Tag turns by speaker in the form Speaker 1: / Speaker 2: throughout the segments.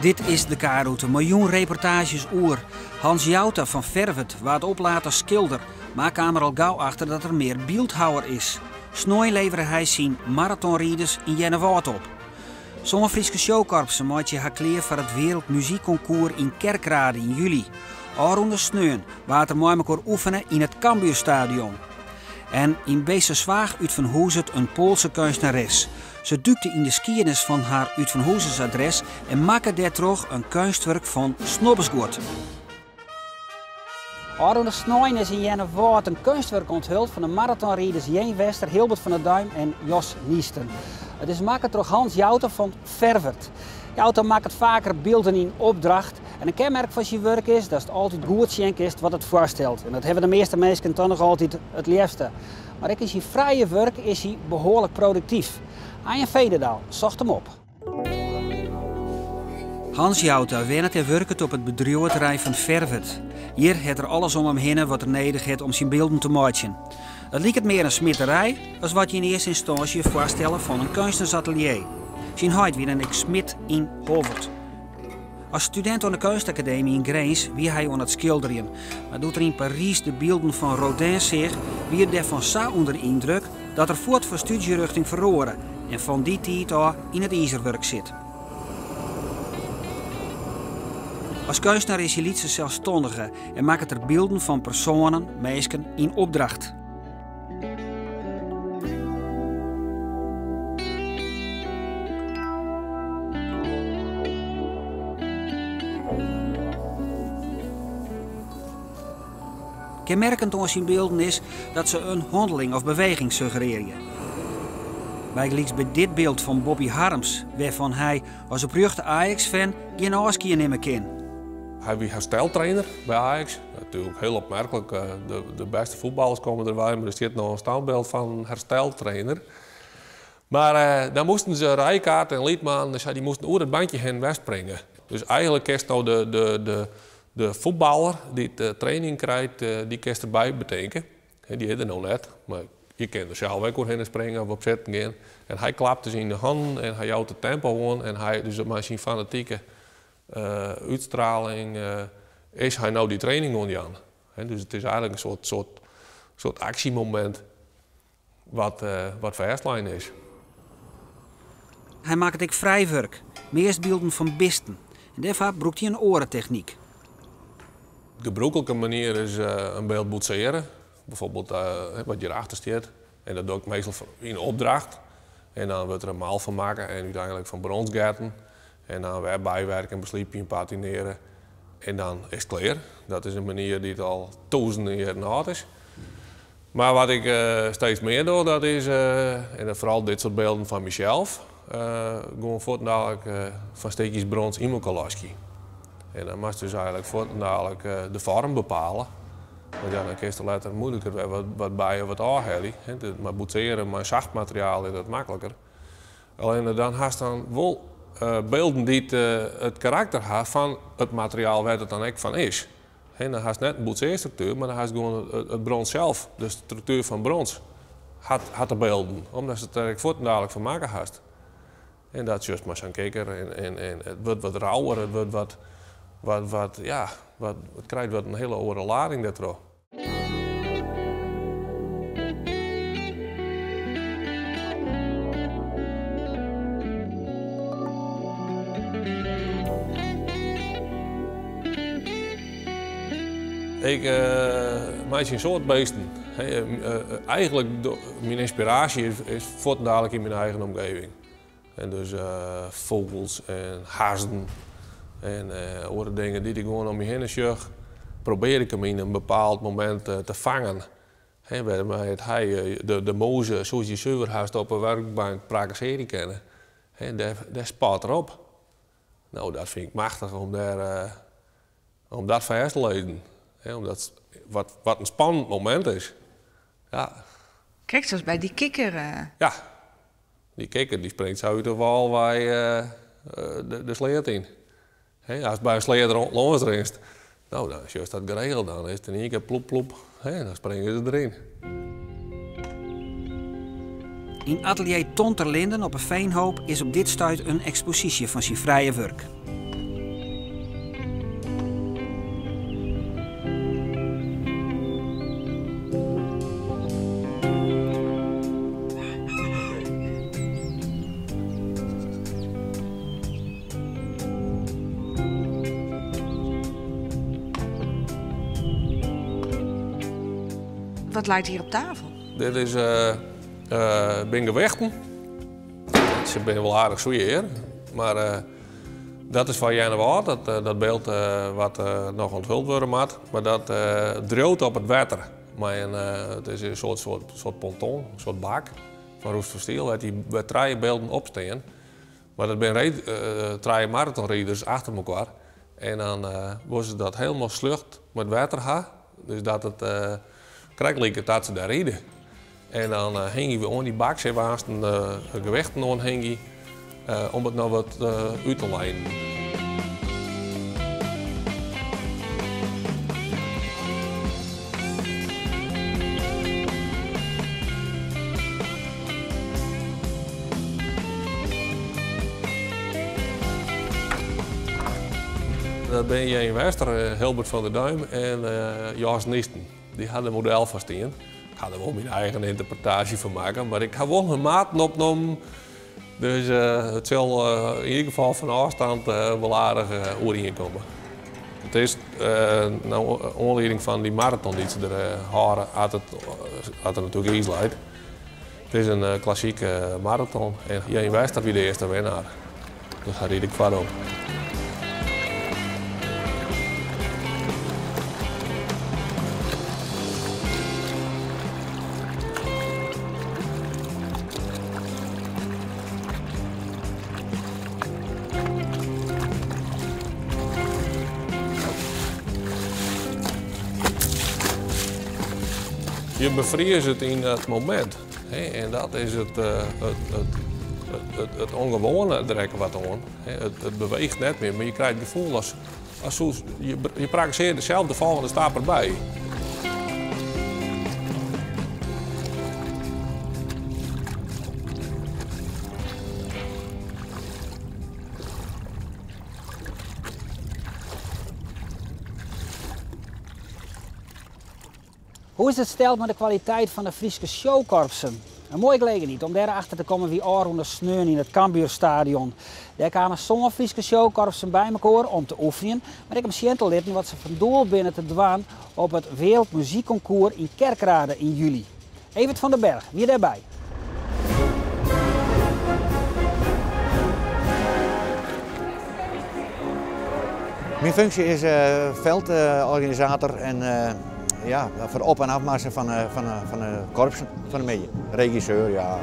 Speaker 1: Dit is de K-route. Miljoen reportages oer. Hans Jouta van Vervet, waar het oplaat als schilder, maakt er al gauw achter dat er meer beeldhouwer is. Snooi leveren hij zien marathonrieders in Jennewoud op. Sommige Friese showkorpsen maakt je haar kleer voor het Wereldmuziekconcours in Kerkrade in juli. Alroende sneun, waar er mooi elkaar oefenen in het Cambuurstadion. En in Beesterswaag uit Van Hoezet een Poolse kunstenares. Ze duikte in de skiernis van haar uit Van Hoezes adres en maakte daardoor een kunstwerk van Snobbesgoed. Alroende snoeien is in Jennewoud een kunstwerk onthuld van de marathonrieders Jeen Wester, Hilbert van der Duim en Jos Niesten. Het is gemaakt door Hans Jouta van Vervet. Jouta maakt het vaker beelden in opdracht. En een kenmerk van zijn werk is dat het altijd goed schenk is wat het voorstelt. En dat hebben de meeste mensen toch nog altijd het liefste. Maar ook in zijn vrije werk is hij behoorlijk productief. Anja Vederdaal zocht hem op. Hans Jouta werkt en werkt op het bedrijventerrein van Vervet. Hier heeft er alles om hem heen wat er nodig is om zijn beelden te maken. Het lijkt meer een smidderij als wat je in eerste instantie voorstelt van een kunstenaarsatelier. Zijn huid weer een smid in Hovert. Als student aan de kunstacademie in Grains wie hij aan het schilderen. Maar doet er in Parijs de beelden van Rodin zich, wie er daarvan zo onder de indruk dat er voort voor studierichting verloren en van die tijd al in het ijzerwerk zit. Als kunstenaar is hij liet zelfstandige en maakt er beelden van personen, mensen in opdracht. Kenmerkend aan zijn beelden is dat ze een handeling of beweging suggereren. Bijgelijks bij dit beeld van Bobby Harms, waarvan hij als een beruchte Ajax-fan geen afskiën nemen kan.
Speaker 2: Hij was hersteltrainer bij Ajax. Natuurlijk heel opmerkelijk. De beste voetballers komen erbij, maar er zit nog een standbeeld van hersteltrainer. Maar dan moesten ze Rijkaard en Liedman, dus die moesten over het bandje heen wegspringen. Dus eigenlijk is nou de voetballer die de training krijgt, die kan erbij betekenen. Die heeft er nog net, maar je kan er zelf ook heen springen of opzetten gaan. En hij klapt dus in de handen en hij houdt het tempo aan. En hij, dus met zijn fanatieke uitstraling is hij nou die training aan Jan. Dus het is eigenlijk een soort actiemoment wat verherstlijn is.
Speaker 1: Hij maakt ook vrijwerk, meest beelden van bisten. En daarvoor gebruikt hij een orentechniek.
Speaker 2: De gebruikelijke manier is een beeld boetseren. Bijvoorbeeld wat je erachter staat. En dat doe ik meestal in opdracht. En dan wordt er een maal van maken en uiteindelijk van brons gaten. En dan weer bijwerken, besliepen, patineren. En dan is het klaar. Dat is een manier die het al duizenden jaren oud is. Maar wat ik steeds meer doe, dat is, en vooral dit soort beelden van mezelf, gewoon voortdurend van steekjes brons in elkaar lasken. En dan moest dus eigenlijk voortdurend de vorm bepalen. Want ja, dan kun je later moeilijker wat bij of wat aanhalen. Maar boetseren, maar zacht materiaal is dat makkelijker. Alleen dan haast dan wel beelden die het karakter hebben van het materiaal waar het dan ook van is. En dan haast net een boetseerstructuur, maar dan haast gewoon het brons zelf, de structuur van brons, had de beelden. Omdat ze het er voortdurend van maken haast. En dat is juist maar zo'n kikker en het wordt wat rauwer, het wordt het krijgt wat een hele oude lading daardoor. Ik maak een soort beesten. Eigenlijk mijn inspiratie is voortdurend in mijn eigen omgeving. En dus vogels en hazen. En andere dingen die ik gewoon om je heen zie, probeer ik hem in een bepaald moment te vangen. De mozen, zoals je zuiverhuis op een werkbank praktiseren kennen, daar spat erop. Nou, dat vind ik machtig om dat vast te lezen. Omdat wat een spannend moment is. Ja.
Speaker 3: Kijk, zoals bij die kikker.
Speaker 2: Ja, die kikker die springt zo uit de wal bij de sleet in. Als het bij een sleer langs is, nou, dan is dat geregeld. Dan is het in één keer plop plop, dan springen ze erin.
Speaker 1: In atelier Ton ter Linden op een Veenhoop is op dit stuit een expositie van zijn vrije werk.
Speaker 3: Wat lijkt hier op tafel?
Speaker 2: Dit is ben gewichten. Ze zijn wel aardig zwaar, maar dat is van januari, dat beeld wat nog onthuld worden moet. Maar dat droogt op het water. Maar het is een soort ponton, een soort bak van roest van stiel, waar die drie beelden opstaan. Maar dat zijn drie marathonrijders achter elkaar. En dan was dat helemaal slucht met water gaan. Dus dat het krijgt dat ze daar rijden. En dan hingen we aan die bak, ze waren gewichten aan hingen, om het nou wat uit te leiden. Dat ben je in Wester, Hilbert van der Duim en Jos Nisten. Die hadden een model van staan. Ik ga er wel mijn eigen interpretatie van maken, maar ik heb wel een maat opgenomen. Dus het zal in ieder geval van afstand wel aardig overheen komen. Het is nou aanleiding van die marathon die ze er hadden, had het natuurlijk iets leid. Het is een klassieke marathon en hier in Wester wie de eerste winnaar. Dus daar rijd ik voor op. Je bevriest het in het moment. En dat is het ongewone trekken wat aan. Het beweegt net meer, maar je krijgt het gevoel als je praktiseert dezelfde volgende stap erbij.
Speaker 1: Hoe is het steld met de kwaliteit van de Friese showkorpsen? Een mooie gelegenheid om daarachter te komen wie Aron de Sneun in het Cambuurstadion. Daar kwamen zo'n Friese showkorpsen bij elkaar om te oefenen. Maar ik heb Sjentel litten wat ze van doel binnen te dwaan op het Wereldmuziekconcours in Kerkrade in juli. Evert van den Berg, wie daarbij?
Speaker 4: Mijn functie is veldorganisator en ja, voor op- en afmarsen van de korpsen, van de media. Regisseur, ja.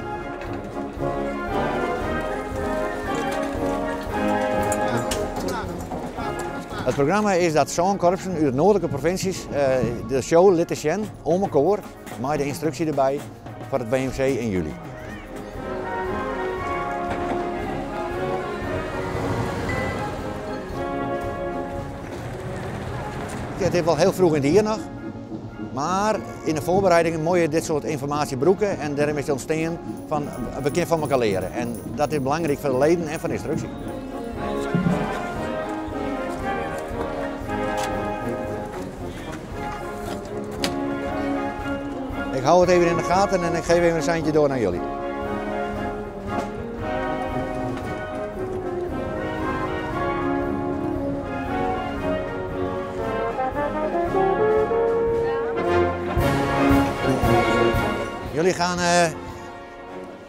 Speaker 4: Het programma is dat zo'n korpsen uit de noordelijke provincies de show laten zien, om elkaar, met de instructie erbij, voor het BMC in juli. Het is wel heel vroeg in de jaar nog. Maar in de voorbereidingen moet je dit soort informatie broeken en daarom is het ontstaan van we kunnen van elkaar leren. En dat is belangrijk voor de leden en voor de instructie. Ik hou het even in de gaten en ik geef even een seintje door naar jullie. Jullie gaan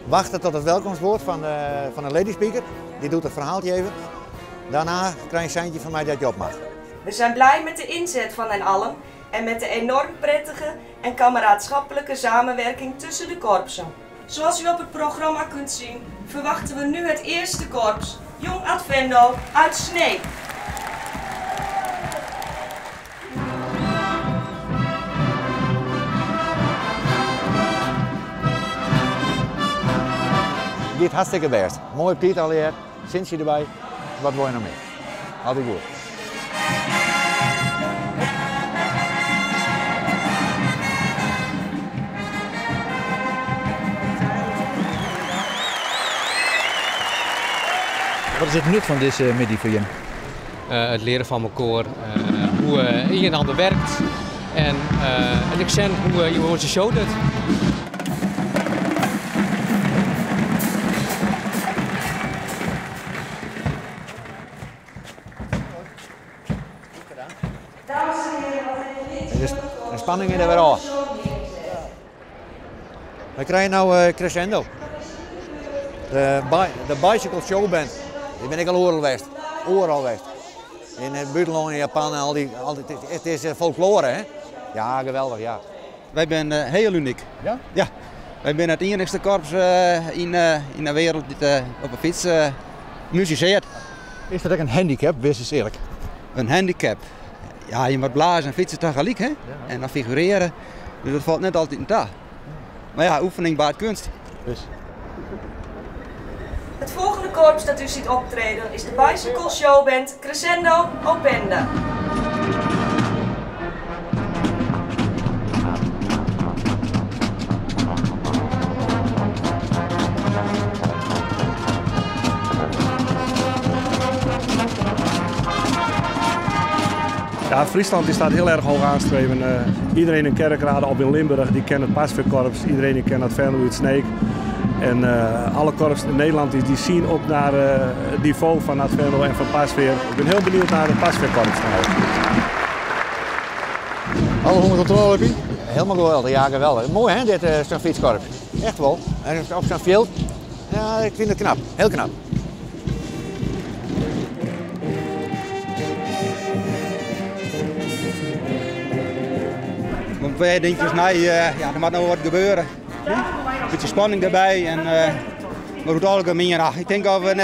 Speaker 4: wachten tot het welkomstwoord van de lady speaker. Die doet het verhaaltje even. Daarna krijg je een seintje van mij dat je op mag.
Speaker 5: We zijn blij met de inzet van hen allen en met de enorm prettige en kameraadschappelijke samenwerking tussen de korpsen. Zoals u op het programma kunt zien, verwachten we nu het eerste korps, Jong Advendo uit Sneek.
Speaker 4: Dit hartstikke best. Mooi op tijd alweer. Sintje erbij. Wat wil je nog meer? Altijd goed.
Speaker 6: Wat is het nut van deze middag voor je?
Speaker 7: Het leren van elkaar, hoe een en ander werkt en ik zie hoe je onze show doet.
Speaker 4: De spanning in er weer af. We krijgen nou Crescendo. De Bicycle Showband. Die ben ik al overal geweest. In het buitenland in Japan en het is folklore, hè? Ja, geweldig, ja.
Speaker 8: Wij zijn heel uniek.
Speaker 4: Ja?
Speaker 8: Ja. Wij zijn het enigste korps in de wereld die op een fiets muziceert.
Speaker 6: Is dat ook een handicap, wees eens eerlijk?
Speaker 8: Een handicap. Ja, je moet blazen en fietsen tegelijk, hè? Ja. En dan figureren. Dus dat valt net altijd in ta. Maar ja, oefening baart kunst.
Speaker 6: Dus.
Speaker 5: Het volgende korps dat u ziet optreden is de Bicycle Showband Crescendo Openda.
Speaker 9: Ja, Friesland staat heel erg hoog aanstreven. Iedereen in Kerkrade of in Limburg die kent het Pasveerkorps, iedereen die kent het Venlo Sneek. En alle korps in Nederland die zien op naar het niveau van het Venlo en van Pasveer. Ik ben heel benieuwd naar het Pasveerkorps.
Speaker 6: Alles onder controle heb je?
Speaker 4: Helemaal geweldig, ja geweldig. Mooi hè, dit zo'n fietskorps. Echt wel. En op zo'n veld. Ja, ik vind het knap. Heel knap.
Speaker 8: Want wij denken, nee, ja, er moet nog wat gebeuren. Een beetje spanning erbij. En, maar over het algemeen, ik denk dat we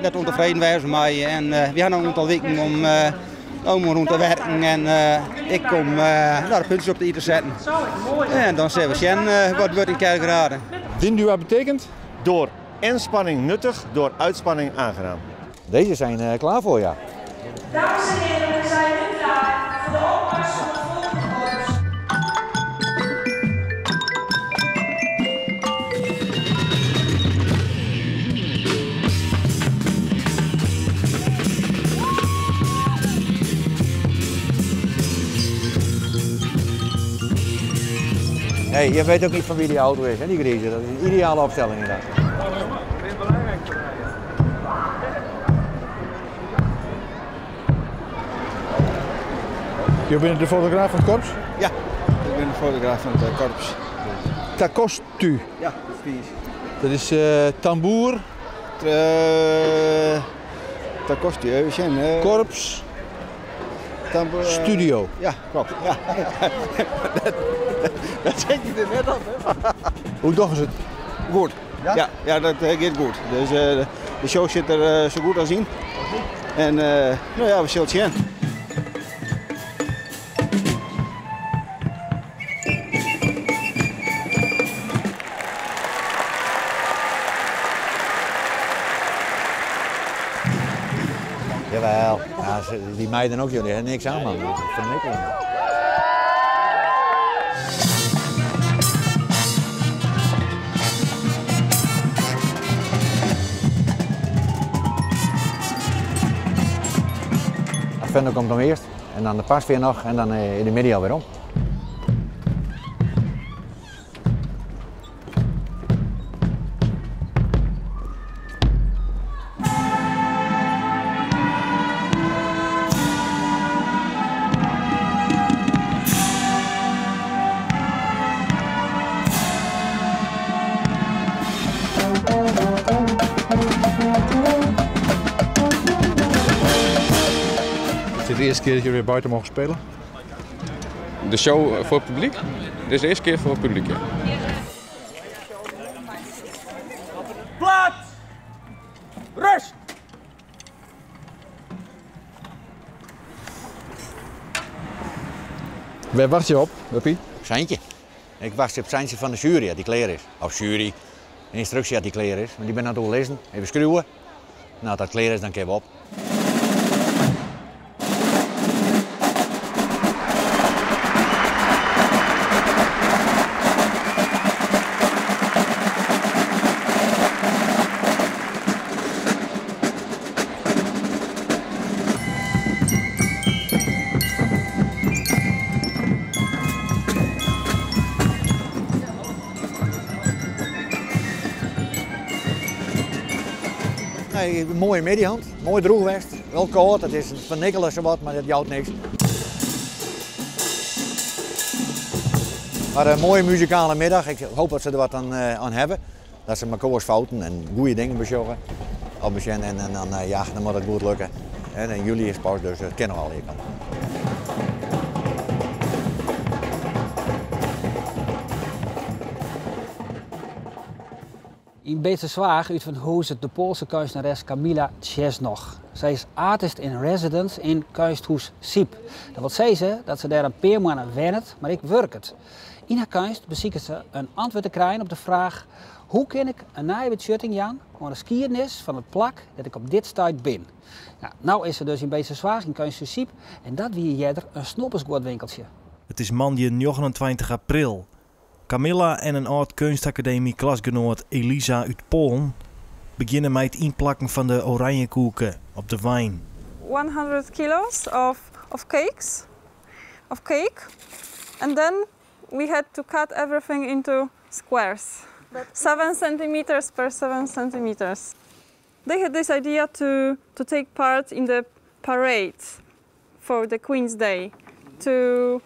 Speaker 8: net ontevreden waren mee. En we hebben nog een aantal weken om rond te werken. En ik kom naar de puntjes op de i te zetten. En dan zien we zien wat wordt in Kerkrade.
Speaker 10: Dindua betekent door inspanning nuttig, door uitspanning aangenaam.
Speaker 4: Deze zijn klaar voor, ja.
Speaker 5: Dames en heren, we zijn nu klaar voor de opmars van het volgende korps.
Speaker 4: Hey, je weet ook niet van wie die auto is, hè, die Griezen. Dat is een ideale opstelling inderdaad.
Speaker 6: Je bent de fotograaf van het korps?
Speaker 8: Ja, ik ben de fotograaf van het korps.
Speaker 6: Takostu.
Speaker 8: Ja, precies.
Speaker 6: Dat is tamboer.
Speaker 8: Dat kost je even.
Speaker 6: Korps. Studio.
Speaker 8: Ja, klopt. Ja. dat zeg je er net op.
Speaker 6: Hoe doen ze het?
Speaker 8: Goed. Ja, dat gaat goed. Dus de show zit er zo goed als in. En nou ja, we zullen het zien.
Speaker 4: Jawel, ja, die meiden ook, jullie hebben niks aan, man. Dat is vernikkelen. Het Venlo komt dan eerst, en dan de Pasveer nog, en dan in de middag alweer om.
Speaker 6: Is dit de eerste keer dat jullie weer buiten mogen spelen?
Speaker 11: De show voor het publiek? Dit is de eerste keer voor het publiek, ja.
Speaker 12: Plaats! Rust!
Speaker 6: Waar wacht je op, Huppie?
Speaker 4: Seintje. Ik wacht op Seintje van de jury, dat die klaar is. Of jury, een instructie dat die klaar is. Want die ben aan het lezen, even schreeuwen. Nou, als dat klaar is, dan geven we op. Nee, mooie middihand, mooi droogwest, wel koud, het is vernikkelen zowat, maar dat jouwt niks. Maar een mooie muzikale middag. Ik hoop dat ze er wat aan hebben. Dat ze mekaars fouten en goede dingen bezorgen. En dan moet het goed lukken. En in juli is pas, dus het kan nog wel hier komen.
Speaker 1: In Beesterswaag uit van Hoezet de Poolse kunstenares Kamila Czesnoch. Zij is artist in residence in kunsthuis Siep. Dat wil zeggen dat ze daar een paar maanden werkt, maar ik werk het. In haar kunst bezieken ze een antwoord te krijgen op de vraag: hoe kan ik een nieuwe betjutting aan van de skiernis van het plak dat ik op dit stuit ben? Nou is ze dus in Beesterswaag in kunsthuis Siep en dat wie jeder een snoppersgoedwinkeltje.
Speaker 13: Het is maandag 29 april. Kamila en een oud kunstacademie klasgenoot Elisa uit Polen beginnen met het inplakken van de oranjekoeken op de wijn.
Speaker 14: 100 kilos of cake. And then we had to cut everything into squares. 7 centimeters per 7 centimeters. They had this idea to take part in the parade for the Queen's Day, to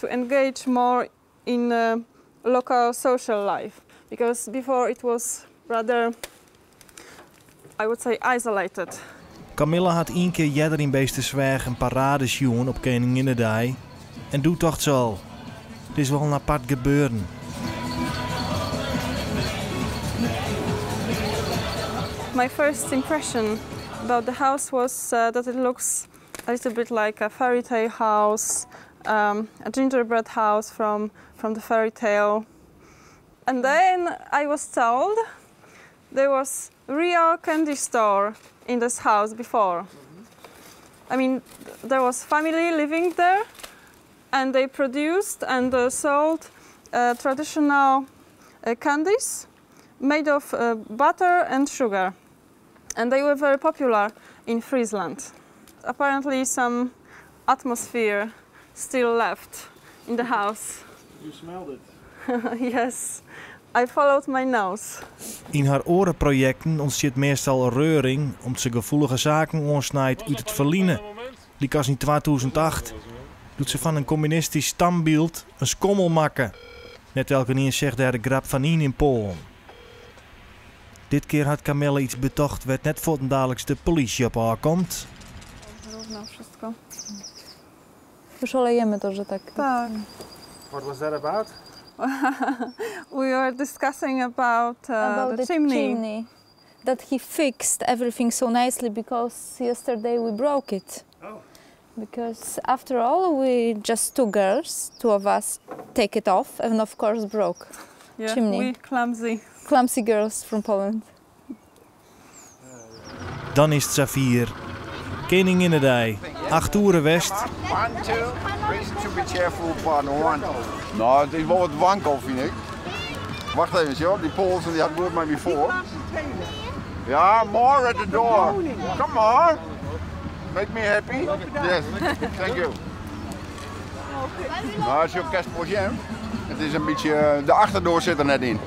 Speaker 14: engage more in local social life, because before it was rather, I would say, isolated.
Speaker 13: Kamila had één keer jeder in Beesterswaag een parade zien op Koninginnedag en doet toch zo. Het is wel een apart gebeuren.
Speaker 14: My first impression about the house was that it looks a little bit like a fairy tale house, a gingerbread house from the fairy tale. And then I was told there was a real candy store in this house before. I mean, there was family living there, and they produced and sold traditional candies made of butter and sugar. And they were very popular in Friesland. Apparently some atmosphere still left in the house.
Speaker 9: You smelled it?
Speaker 14: Yes, I followed my nose.
Speaker 13: In haar orenprojecten ontstaat meestal reuring omdat ze gevoelige zaken onsnijdt uit het verliezen. Die als in 2008 doet ze van een communistisch standbeeld een schommel maken. Net elke keer zegt daar de grap van in Polen. Dit keer had Kamila iets betocht, werd net voor het dadelijks de politie op haar komt.
Speaker 14: Wyszalejemy to, że tak. Tak.
Speaker 9: What was that about?
Speaker 14: We were discussing about the chimney.
Speaker 15: That he fixed everything so nicely because yesterday we broke it.
Speaker 9: Oh.
Speaker 15: Because after all, we just two of us, take it off and of course broke.
Speaker 14: Yeah,
Speaker 15: chimney.
Speaker 14: we
Speaker 15: Clumsy girls from Poland.
Speaker 13: Dan is het Safir. Koninginnedag, 8 uur west.
Speaker 16: 1, 2, reason to be careful, partner 1. Nou, het is wel wat wankel, vind ik. Wacht even, joh. Die Poolse die had woord met me voor. Ja, more at the door. Come on. Make me happy. Yes, thank you. Nou, als je op kerstproject, het is een beetje, de achterdeur zit er net in.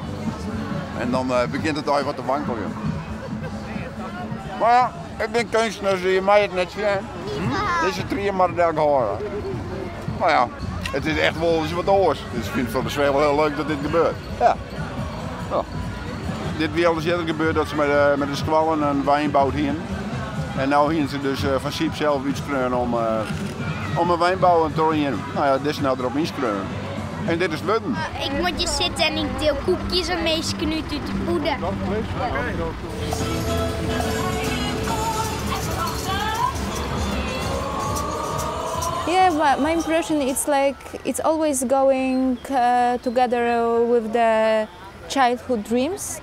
Speaker 16: En dan begint het al wat te wankelen. Maar ja, ik ben kunstenaar, zie je mij het net zien. Deze 3 maar dat horen. Maar ja, het is echt wel eens wat oors. Dus ik vind het voor de sfeer wel heel leuk dat dit gebeurt. Ja. Nou, dit weer al eens eerder gebeurd dat ze met de squallen een wijnbouw hier. En nu hier ze dus van Siep zelf iets kleuren om een wijnbouw te oriënteren. Nou ja, dit is nou erop inschreunen. En dit is Ludden.
Speaker 17: Ik moet je zitten en ik deel koekjes en meest knuut uit de poeder.
Speaker 15: Yeah, my impression is like it's always going together with the childhood dreams.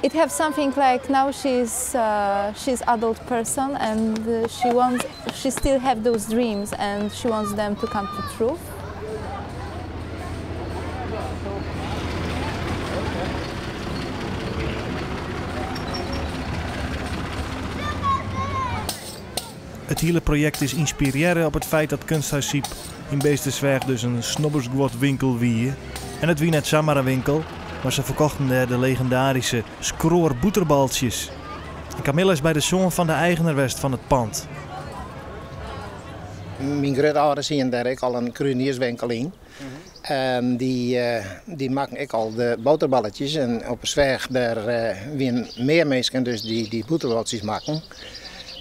Speaker 15: It has something like now she's adult person and she still have those dreams and she wants them to come to truth.
Speaker 13: Het hele project is inspireren op het feit dat Kunsthuis Siep in Beesterswaag dus een snobbersgwot-winkel wie. En het wie net zomaar een winkel, maar ze verkochten de legendarische skroor boeterbaltjes. En Kamila is bij de zoon van de eigenaar west van het pand.
Speaker 18: Mijn grootouders zien daar ook al een kruidenierswinkel in. En die maken ook al de boterballetjes. En op een weg daar weer meer mensen dus die boterballetjes maken.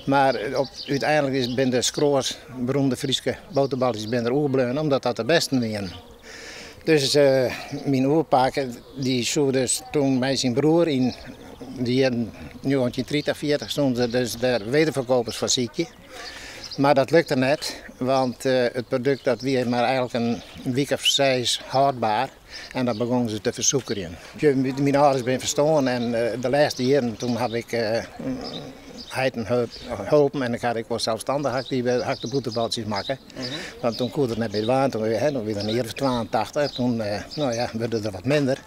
Speaker 18: Maar uiteindelijk zijn de Skroors, beroemde Friese boterballetjes, er overgebleven omdat dat de beste waren. Dus mijn opa die zou dus toen met zijn broer in die in 1943 stonden dus de wederverkopers van Ziekje. Maar dat lukte net, want het product dat was maar eigenlijk een week of 6 houdbaar. En dan begonnen ze te verzoekeren. Mijn ouders zijn verstoren en de laatste jaren toen heb ik hulp en dan ga ik wel zelfstandig de boterballetjes maken. Want toen kon het net bij de waan, toen weer een jaar of 82, toen werd er wat minder.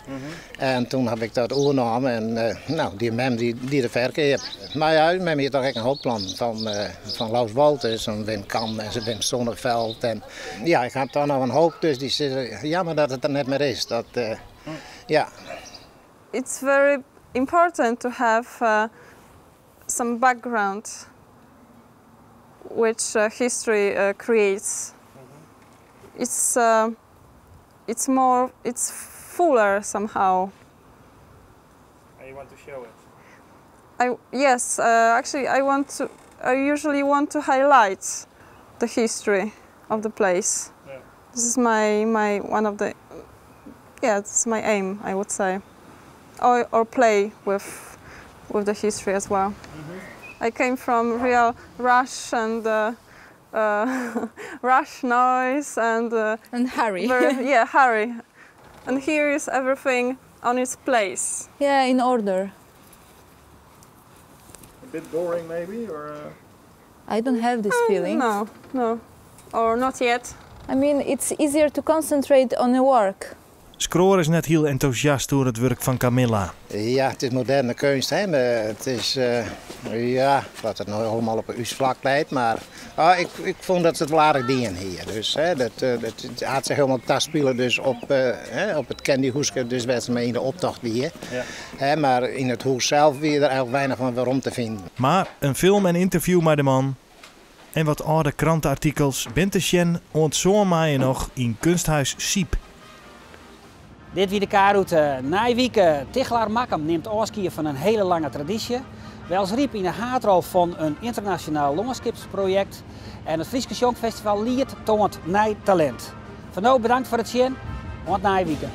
Speaker 18: En toen heb ik dat overgenomen en die mem die de verkeer. Maar ja, mem heeft toch echt een hoofdplan van Laus Walters en Wim Kam en Wim Sonneveld. En ja, ik had daar nog een hoop, dus die zeggen jammer dat het er net meer is. Ja.
Speaker 14: It's very important to have some background which history creates. It's fuller somehow.
Speaker 13: And you want to show it?
Speaker 14: Yes, actually I usually want to highlight the history of the place.
Speaker 13: Yeah.
Speaker 14: This is it's my aim, I would say. Or play with the history as well. I came from real rush and rush noise and
Speaker 15: hurry.
Speaker 14: Hurry. And here is everything on its place.
Speaker 15: Yeah, in order.
Speaker 6: A bit boring maybe, or?
Speaker 15: I don't have this feeling.
Speaker 14: No, or not yet.
Speaker 15: I mean, it's easier to concentrate on the work.
Speaker 13: Skroor is net heel enthousiast door het werk van Camilla.
Speaker 18: Ja, het is moderne kunst. Hè? Het is, wat het nou allemaal op een vlak leidt. Maar ik vond dat ze het wel aardig dienen hier. Dus, dat had zich helemaal tastspelen dus op het Candyhoeske. Dus werd ze mee in de optocht hier. Ja. Maar in het huis zelf weer er eigenlijk weinig van waarom te vinden.
Speaker 13: Maar een film en interview met de man en wat oude krantenartikels bent de Sjen ontzoommaaien nog in Kunsthuis Siep.
Speaker 1: Dit wie de kaarroute Nijwieken. Tichelaar Makkum neemt afscheid van een hele lange traditie. Wels riep in de haartrol van een internationaal longskipsproject. En het Frieske Songfestival liet toont Nij Talent. Van nou bedankt voor het zien. Want Nijwieken.